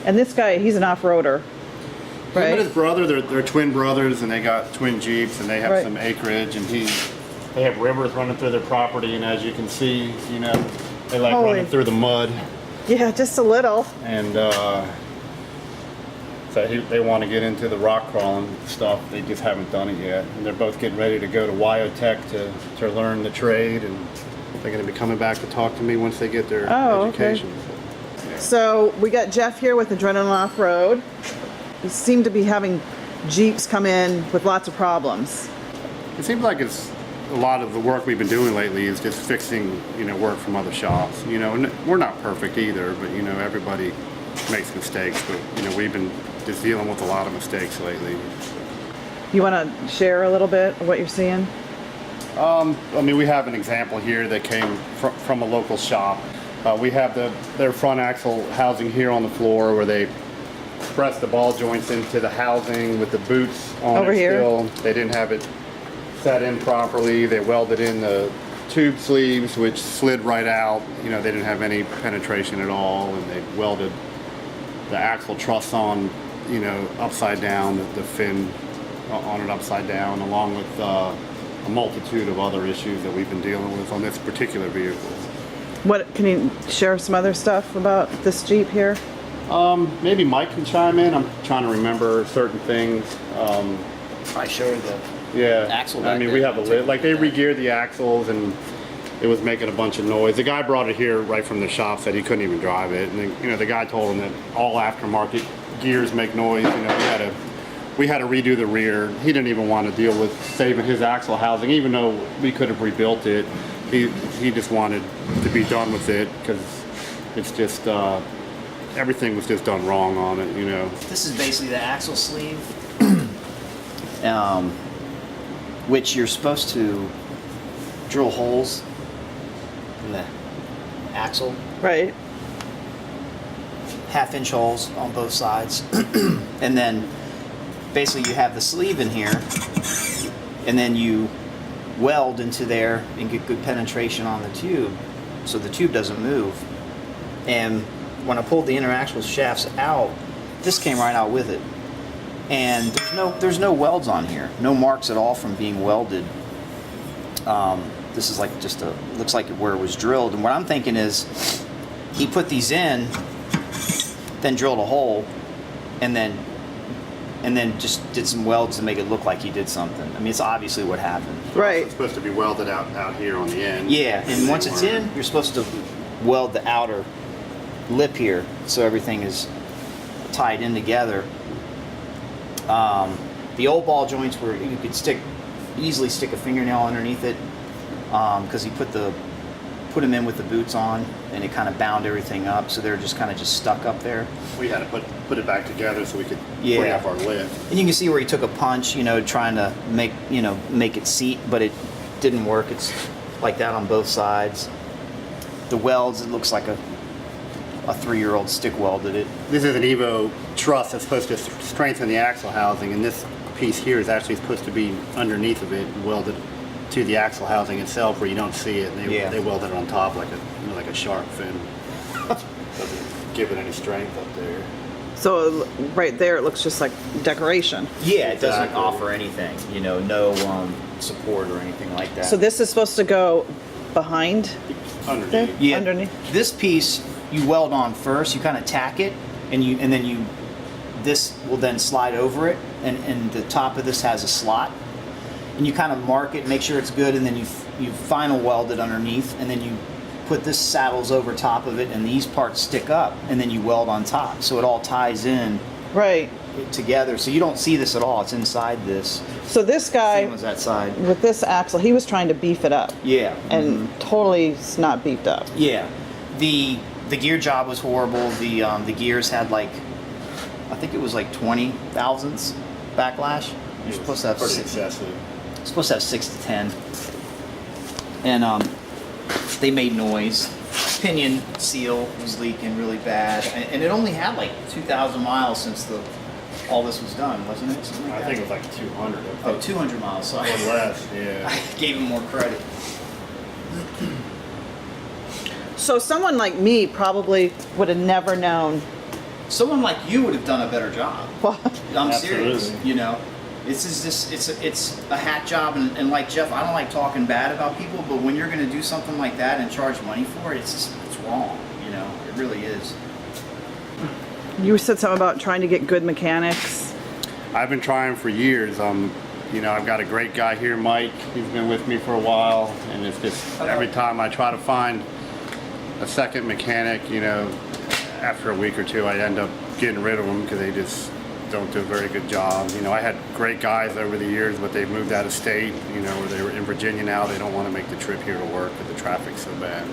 And this guy, he's an off-roader, Him and right? his brother, they're twin brothers, and they got twin Jeeps, and they have Right. some acreage, and they have rivers running through their property, and as you can see, you know, they like Holy. running through the mud, Yeah, just a little. and so they want to get into the rock crawling stuff. They just haven't done it yet, and they're both getting ready to go to Wyotech to learn the trade, and they're going to be coming back to talk to me once they get their Oh, okay. education. So we got Jeff here with Adrenaline Off-Road. We seem to be having Jeeps come in with lots of problems. It seems like it's a lot of the work we've been doing lately is just fixing, you know, work from other shops. You know, and we're not perfect either, but you know, everybody makes mistakes. But you know, we've been just dealing with a lot of mistakes lately. You want to share a little bit of what you're seeing? I mean, we have an example here that came from a local shop. We have their front axle housing here on the floor where they press the ball joints into the housing with the boots on Over it here? still. They didn't have it set in properly. They welded in the tube sleeves, which slid right out. You know, they didn't have any penetration at all, and they welded the axle truss on, you know, upside down, the fin on it upside down, along with a multitude of other issues that we've been dealing with on this particular vehicle. What can you share some other stuff about this Jeep here? Maybe Mike can chime in. I'm trying to remember certain things. I showed the Yeah, axle I back mean, there. we have a lid. Like they re-geared the axles, and it was making a bunch of noise. The guy brought it here right from the shop, said he couldn't even drive it, and then, you know, the guy told him that all aftermarket gears make noise. You know, we had to redo the rear. He didn't even want to deal with saving his axle housing, even though we could have rebuilt it. He just wanted to be done with it because it's just everything was just done wrong on it. You know. This is basically the axle sleeve, which you're supposed to drill holes in the axle, Right. half-inch holes on both sides, and then basically you have the sleeve in here, and then you weld into there and get good penetration on the tube, so the tube doesn't move. And when I pulled the inner axle shafts out, this came right out with it. And there's no welds on here, no marks at all from being welded. This is like just looks like where it was drilled. And what I'm thinking is, he put these in, then drilled a hole, and then just did some welds to make it look like he did something. I mean, it's obviously what happened. Right. It's supposed to be welded out here on the end. Yeah, and once it's in, you're supposed to weld the outer lip here so everything is tied in together. The old ball joints were, you could easily stick a fingernail underneath it, because he put them in with the boots on, and it kind of bound everything up, so they're just kind of stuck up there. We had to put it back together so we could free Yeah. up our lid. And you can see where he took a punch, you know, trying to make it seat, but it didn't work. It's like that on both sides. The welds, it looks like a 3-year-old stick welded it. This is an Evo truss that's supposed to strengthen the axle housing, and this piece here is actually supposed to be underneath of it and welded to the axle housing itself where you don't see it. And Yeah. they welded it on top like a shark fin. Doesn't give it any strength up there. So right there, it looks just like decoration. Yeah, it doesn't Exactly. offer anything, no support or anything like that. So this is supposed to go behind there? Underneath. Yeah, Underneath? this piece you weld on first. You kind of tack it, and then this will then slide over it, and the top of this has a slot, and you kind of mark it, make sure it's good, and then you final weld it underneath, and then you put this saddles over top of it, and these parts stick up, and then you weld on top, so it all ties in Right. together. So you don't see this at all. It's inside this. So this guy, Same as that side. with this axle, he was trying to beef it up. Yeah. And totally it's not beefed up. Yeah, the gear job was horrible. The gears had I think it was 20 thousandths backlash. You're supposed to have Pretty excessive. 6 to 10, and they made noise. Pinion seal was leaking really bad, and it only had 2,000 miles since all this was done, wasn't it? Something like I that? think it was 200. Oh, 200 miles. Sorry, Or less, yeah. I gave him more credit. So someone like me probably would have never known someone like you would have done a better job. Well, I'm serious. Absolutely. You know, it's a hat job, and like Jeff, I don't like talking bad about people, but when you're going to do something like that and charge money for it, it's wrong. You know, it really is. you said something about trying to get good mechanics. I've been trying for years. You know, I've got a great guy here, Mike. He's been with me for a while, and it's just every time I try to find a second mechanic, you know, after a week or two, I end up getting rid of them because they just don't do a very good job. You know, I had great guys over the years, but they've moved out of state, you know, or they were in Virginia now. They don't want to make the trip here to work because the traffic's so bad.